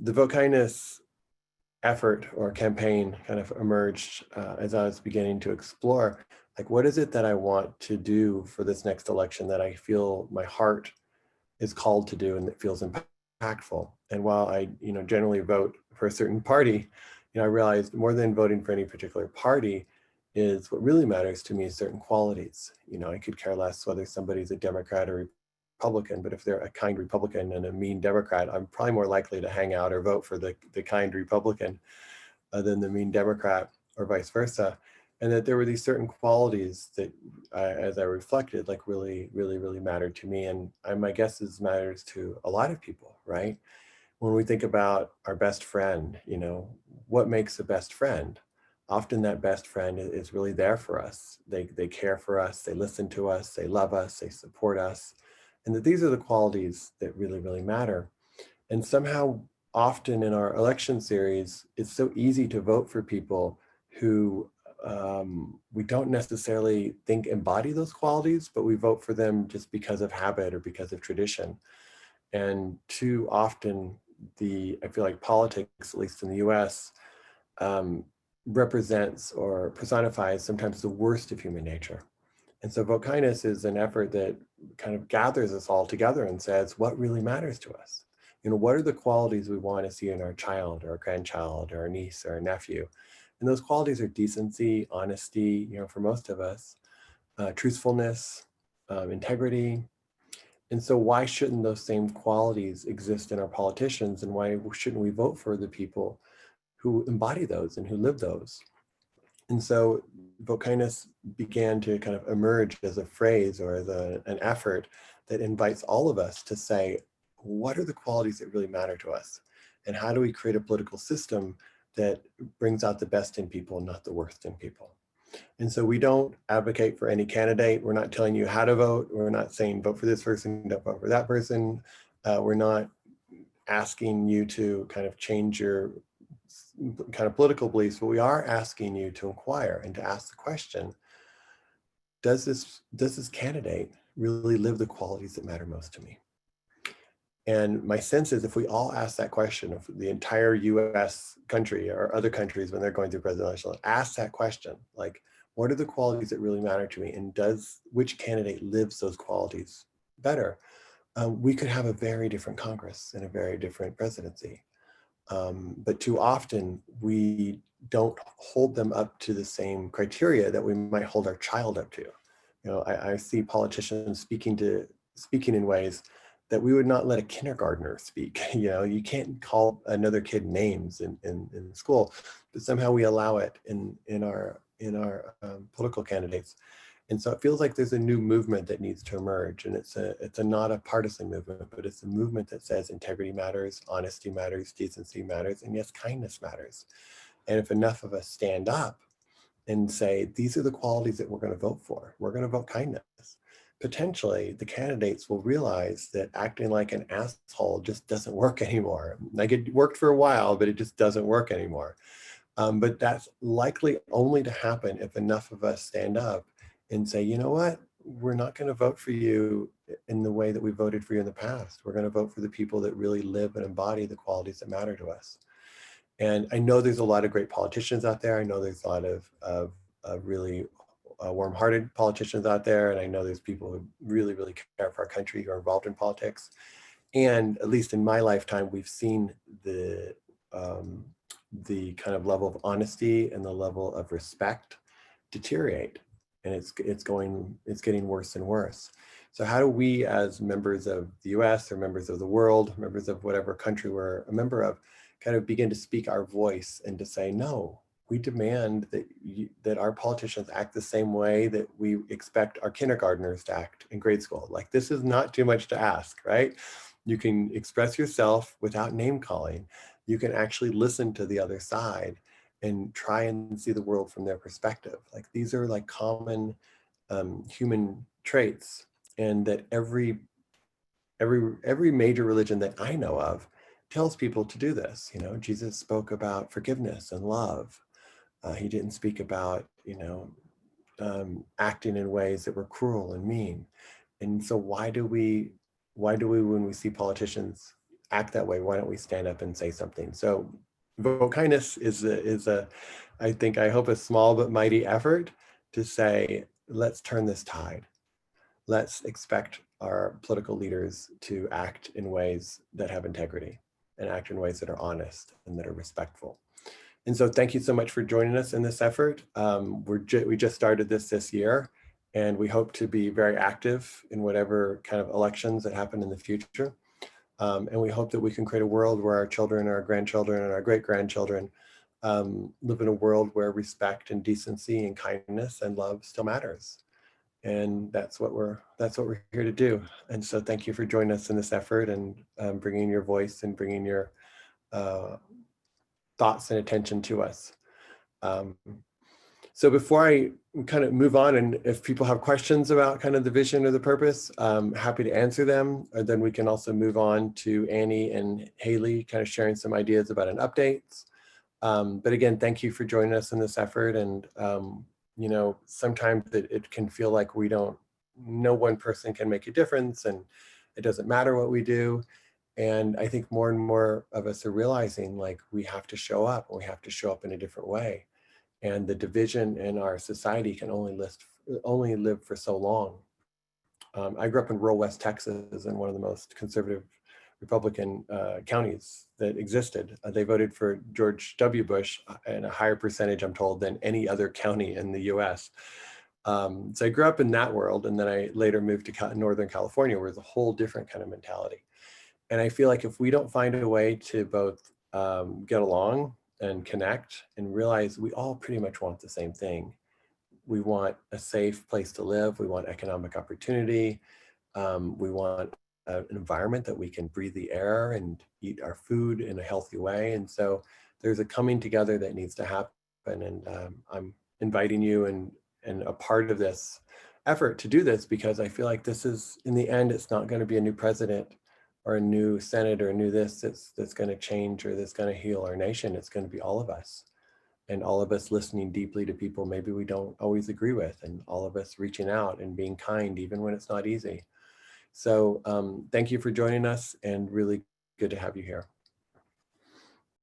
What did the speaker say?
The vote kindness effort or campaign kind of emerged as I was beginning to explore, like, what is it that I want to do for this next election that I feel my heart is called to do and that feels impactful. And while I, generally vote for a certain party, I realized more than voting for any particular party is what really matters to me is certain qualities. I could care less whether somebody's a Democrat or Republican, but if they're a kind Republican and a mean Democrat, I'm probably more likely to hang out or vote for the kind Republican than the mean Democrat, or vice versa. And that there were these certain qualities that, as I reflected, like really mattered to me. And my guess is matters to a lot of people, right? When we think about our best friend, what makes a best friend? Often that best friend is really there for us. They care for us, they listen to us, they love us, they support us. And that these are the qualities that really matter. And somehow, often in our election series, it's so easy to vote for people who we don't necessarily think embody those qualities, but we vote for them just because of habit or because of tradition. And too often, I feel like politics, at least in the US, represents or personifies sometimes the worst of human nature. And so Vote Kindness is an effort that kind of gathers us all together and says, what really matters to us? What are the qualities we want to see in our child or our grandchild or our niece or our nephew? And those qualities are decency, honesty, for most of us, truthfulness, integrity. And so why shouldn't those same qualities exist in our politicians? And why shouldn't we vote for the people who embody those and who live those? And so Vote Kindness began to kind of emerge as a phrase or as an effort that invites all of us to say, what are the qualities that really matter to us? And how do we create a political system that brings out the best in people, not the worst in people? And so we don't advocate for any candidate. We're not telling you how to vote. We're not saying vote for this person, don't vote for that person. We're not asking you to kind of change your kind of political beliefs, but we are asking you to inquire and to ask the question, does this candidate really live the qualities that matter most to me? And my sense is if we all ask that question, if the entire US country or other countries when they're going through presidential, ask that question, like, what are the qualities that really matter to me? And which candidate lives those qualities better? We could have a very different Congress and a very different presidency. But too often we don't hold them up to the same criteria that we might hold our child up to. I see politicians speaking in ways that we would not let a kindergartner speak. You can't call another kid names in school, but somehow we allow it in our political candidates. And so it feels like there's a new movement that needs to emerge, and it's not a partisan movement, but it's a movement that says integrity matters, honesty matters, decency matters, and yes, kindness matters. And if enough of us stand up and say, these are the qualities that we're going to vote for, we're going to vote kindness, potentially the candidates will realize that acting like an asshole just doesn't work anymore. Like, it worked for a while, but it just doesn't work anymore. But that's likely only to happen if enough of us stand up and say, you know what, we're not going to vote for you in the way that we voted for you in the past. We're going to vote for the people that really live and embody the qualities that matter to us. And I know there's a lot of great politicians out there. I know there's a lot of really warm-hearted politicians out there. And I know there's people who really care for our country, who are involved in politics. And at least in my lifetime, we've seen the kind of level of honesty and the level of respect deteriorate, and it's getting worse and worse. So how do we, as members of the US or members of the world, members of whatever country we're a member of, kind of begin to speak our voice and to say, no, we demand that our politicians act the same way that we expect our kindergartners to act in grade school. Like, this is not too much to ask, right? You can express yourself without name calling. You can actually listen to the other side and try and see the world from their perspective. Like, these are like common human traits, and that every major religion that I know of tells people to do this. Jesus spoke about forgiveness and love. He didn't speak about, acting in ways that were cruel and mean. And so why do we, when we see politicians act that way? Why don't we stand up and say something? So vote kindness is a, I think, I hope, a small but mighty effort to say, let's turn this tide. Let's expect our political leaders to act in ways that have integrity and act in ways that are honest and that are respectful. And so thank you so much for joining us in this effort. We just started this year, and we hope to be very active in whatever kind of elections that happen in the future. And we hope that we can create a world where our children, our grandchildren, and our great-grandchildren live in a world where respect and decency and kindness and love still matters. And that's what we're here to do. And so thank you for joining us in this effort and bringing your voice and bringing your thoughts and attention to us. So before I kind of move on, and if people have questions about kind of the vision or the purpose, I'm happy to answer them. Or then we can also move on to Annie and Haley kind of sharing some ideas about an updates. But again, thank you for joining us in this effort. And you know, sometimes it can feel like no one person can make a difference and it doesn't matter what we do. And I think more and more of us are realizing, like, we have to show up, and we have to show up in a different way. And the division in our society can only live for so long. I grew up in rural West Texas, in one of the most conservative Republican counties that existed. They voted for George W. Bush in a higher percentage, I'm told, than any other county in the US. So I grew up in that world, and then I later moved to Northern California, where it's a whole different kind of mentality. And I feel like if we don't find a way to both get along and connect and realize we all pretty much want the same thing. We want a safe place to live. We want economic opportunity. We want an environment that we can breathe the air and eat our food in a healthy way. And so there's a coming together that needs to happen. And I'm inviting you and a part of this effort to do this, because I feel like this is, in the end, it's not going to be a new president or a new Senate or a new that's going to change or that's going to heal our nation. It's going to be all of us, and all of us listening deeply to people maybe we don't always agree with, and all of us reaching out and being kind even when it's not easy. So thank you for joining us, and really good to have you here.